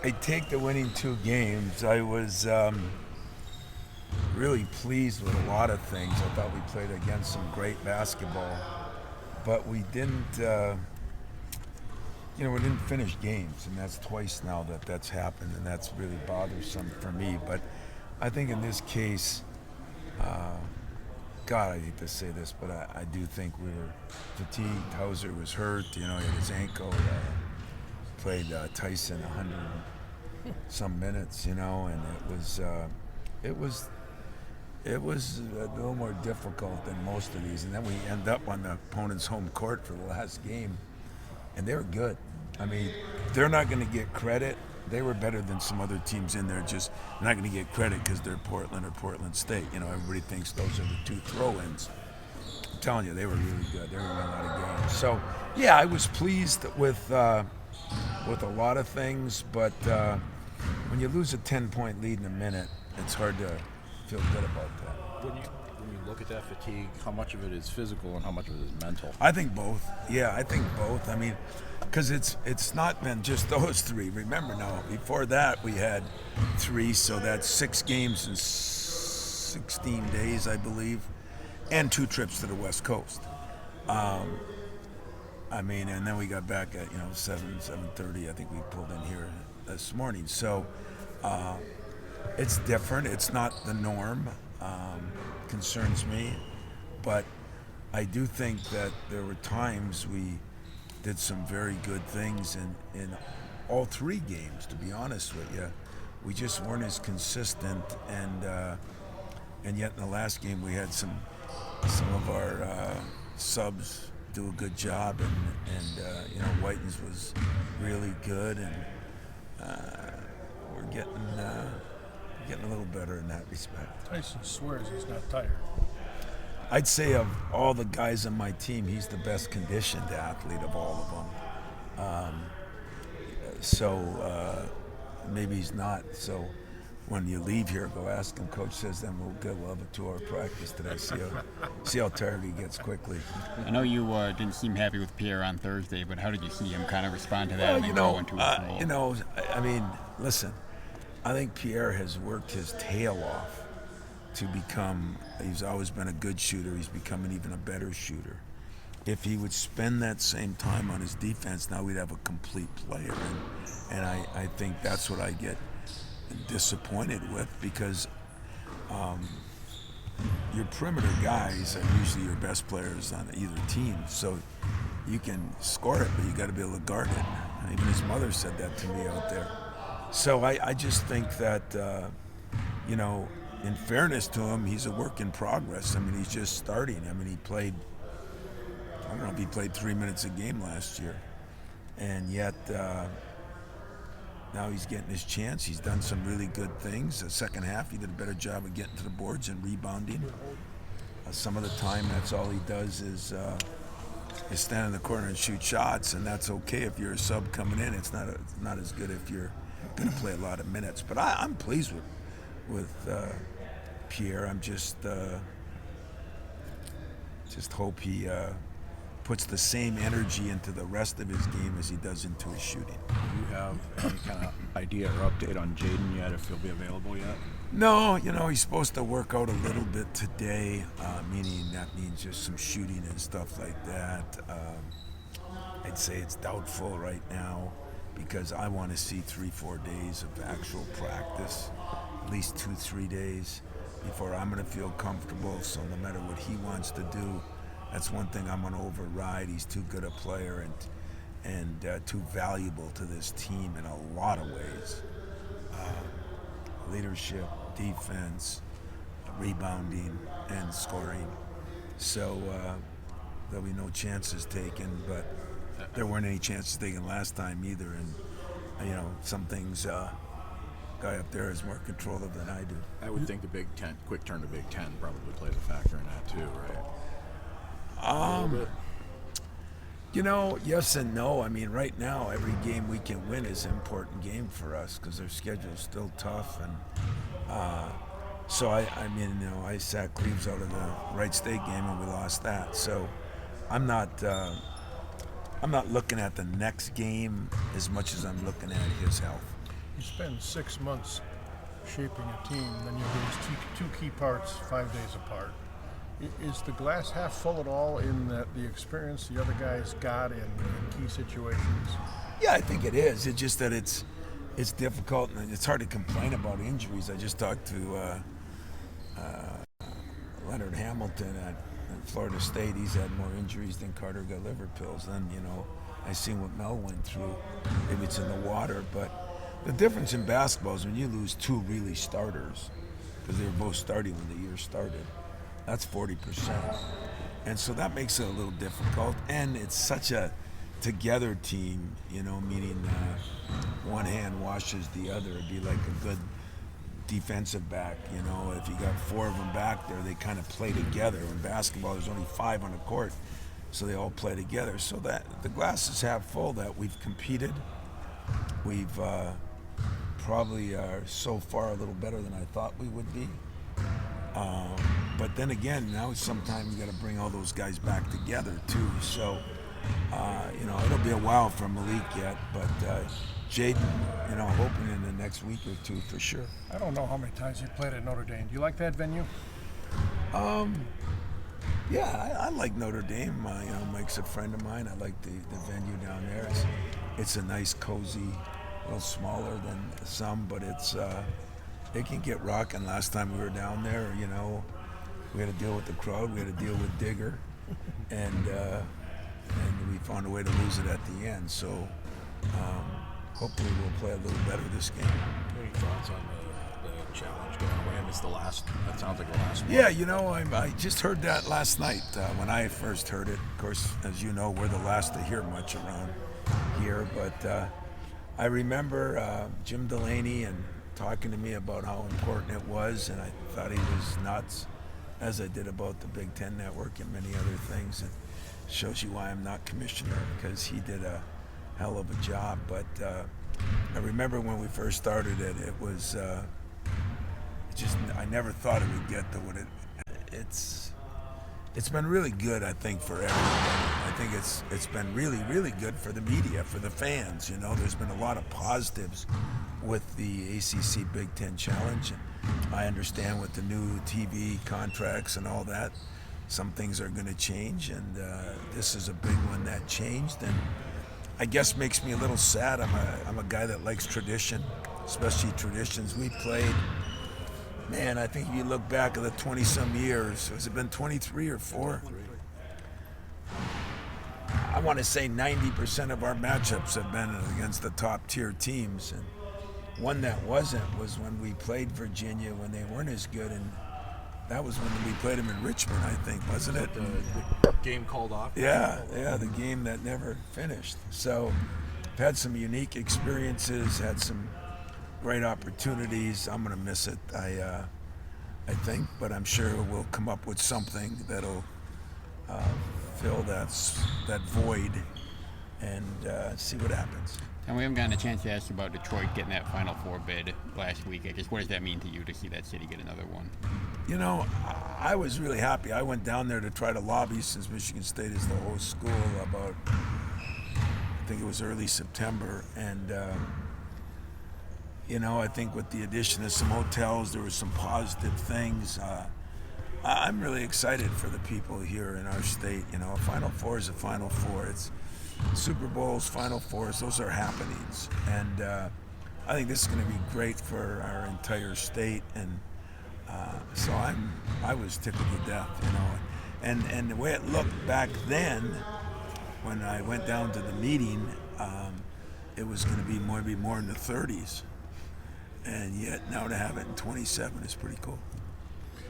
I take the winning 2 games. I was really pleased with a lot of things. I thought we played against some great basketball, but we didn't. We didn't finish games, and that's twice now that that's happened, and that's really bothersome for me. But I think in this case, God, I hate to say this, but I do think we were fatigued. Hauser was hurt. He had his ankle. Played Tyson 100 some minutes, and it was it was a little more difficult than most of these. And then we end up on the opponent's home court for the last game, and they were good. I mean, they're not going to get credit. They were better than some other teams in there. Just not going to get credit because they're Portland or Portland State. Everybody thinks those are the two throw-ins. I'm telling you, they were really good. They were winning a lot of games. So, yeah, I was pleased with a lot of things, but when you lose a 10-point lead in a minute, it's hard to feel good about that. When you look at that fatigue, how much of it is physical and how much of it is mental? I think both. Yeah, I think both. I mean, because it's not been just those three. Remember now, before that we had three, so that's 6 games in 16 days, I believe, and 2 trips to the West Coast. I mean, and then we got back at 7:30. I think we pulled in here this morning. So it's different. It's not the norm. Concerns me, but I do think that there were times we did some very good things in all 3 games. To be honest with you, we just weren't as consistent, and yet in the last game we had some of our subs do a good job, and Whitens was really good, and we're getting a little better in that respect. Tyson swears he's not tired. I'd say of all the guys on my team, he's the best conditioned athlete of all of them. So maybe he's not. So when you leave here, go ask him. Coach says, then we'll have a 2-hour practice today. See how tired he gets quickly. I know you didn't seem happy with Pierre on Thursday, but how did you see him kind of respond to that and then go into his role? I mean, listen, I think Pierre has worked his tail off to become, he's always been a good shooter. He's becoming even a better shooter. If he would spend that same time on his defense, now we'd have a complete player. And I think that's what I get disappointed with, because your perimeter guys are usually your best players on either team. So you can score it, but you got to be able to guard it. Even his mother said that to me out there. So I just think that, in fairness to him, he's a work in progress. I mean, he's just starting. I mean, I don't know if he played 3 minutes a game last year. And yet, now he's getting his chance. He's done some really good things. The second half, he did a better job of getting to the boards and rebounding. Some of the time, that's all he does is stand in the corner and shoot shots, and that's okay if you're a sub coming in. It's not as good if you're going to play a lot of minutes. But I'm pleased with Pierre. I'm just hope he puts the same energy into the rest of his game as he does into his shooting. Do you have any kind of idea or update on Jaden yet, if he'll be available yet? No, he's supposed to work out a little bit today, meaning that means just some shooting and stuff like that. I'd say it's doubtful right now, because I want to see 3-4 days of actual practice, at least 2-3 days, before I'm going to feel comfortable. So no matter what he wants to do, that's one thing I'm going to override. He's too good a player and too valuable to this team in a lot of ways. Leadership, defense, rebounding, and scoring. So there'll be no chances taken, but there weren't any chances taken last time either. And, some things guy up there has more control of than I do. I would think the Big Ten, quick turn to Big Ten probably plays a factor in that too, right? Yes and no. I mean, right now, every game we can win is an important game for us because our schedule is still tough. And so, I sat Cleves out of the Wright State game and we lost that. So I'm not looking at the next game as much as I'm looking at his health. You spend 6 months shaping a team, then you lose two key parts 5 days apart. Is the glass half full at all in that the experience the other guys got in key situations? Yeah, I think it is. It's just that it's difficult and it's hard to complain about injuries. I just talked to Leonard Hamilton at Florida State. He's had more injuries than Carter got liver pills. Then, I seen what Mel went through. Maybe it's in the water, but the difference in basketball is when you lose two really starters, because they were both starting when the year started, that's 40%. And so that makes it a little difficult. And it's such a together team, meaning one hand washes the other. It'd be like a good defensive back, if you got four of them back there, they kind of play together. In basketball, there's only 5 on the court, so they all play together. So that the glass is half full that we've competed. We've probably are so far a little better than I thought we would be. But then again, now sometimes you got to bring all those guys back together too. So, it'll be a while for Malik yet, but Jaden, hoping in the next week or two for sure. I don't know how many times you played at Notre Dame. Do you like that venue? Yeah, I like Notre Dame. Mike's a friend of mine. I like the venue down there. It's a nice, cozy, a little smaller than some, but it can get rocking. Last time we were down there, we had to deal with the crowd. We had to deal with Digger, and we found a way to lose it at the end. So hopefully we'll play a little better this game. Any thoughts on the challenge going away? I missed the last. That sounds like the last one. Yeah, I just heard that last night when I first heard it. Of course, as you know, we're the last to hear much around here. But I remember Jim Delaney and talking to me about how important it was, and I thought he was nuts, as I did about the Big Ten Network and many other things. And shows you why I'm not commissioner, because he did a hell of a job. But I remember when we first started it, it was I never thought it would get to what it's been really good, I think, for everyone. I think it's been really, really good for the media, for the fans. There's been a lot of positives with the ACC Big Ten Challenge. And I understand with the new TV contracts and all that, some things are going to change, and this is a big one that changed. And I guess makes me a little sad. I'm a guy that likes tradition, especially traditions. We played, man, I think if you look back at the 20-some years, has it been 23 or 4? I want to say 90% of our matchups have been against the top-tier teams. And one that wasn't was when we played Virginia when they weren't as good, and that was when we played them in Richmond, I think, wasn't it? The game called off? Yeah, the game that never finished. So I've had some unique experiences, had some great opportunities. I'm going to miss it, I think, but I'm sure we'll come up with something that'll fill that void and see what happens. And we haven't gotten a chance to ask you about Detroit getting that Final Four bid last week. I guess, what does that mean to you to see that city get another one? I was really happy. I went down there to try to lobby, since Michigan State is the host school, about, I think it was early September. And, I think with the addition of some hotels, there were some positive things. I'm really excited for the people here in our state. A Final Four is a Final Four. It's Super Bowls, Final Fours, those are happenings. And I think this is going to be great for our entire state. And so I was tickled to death, And the way it looked back then, when I went down to the meeting, it was going to be maybe more in the 30s. And yet now to have it in 27 is pretty cool.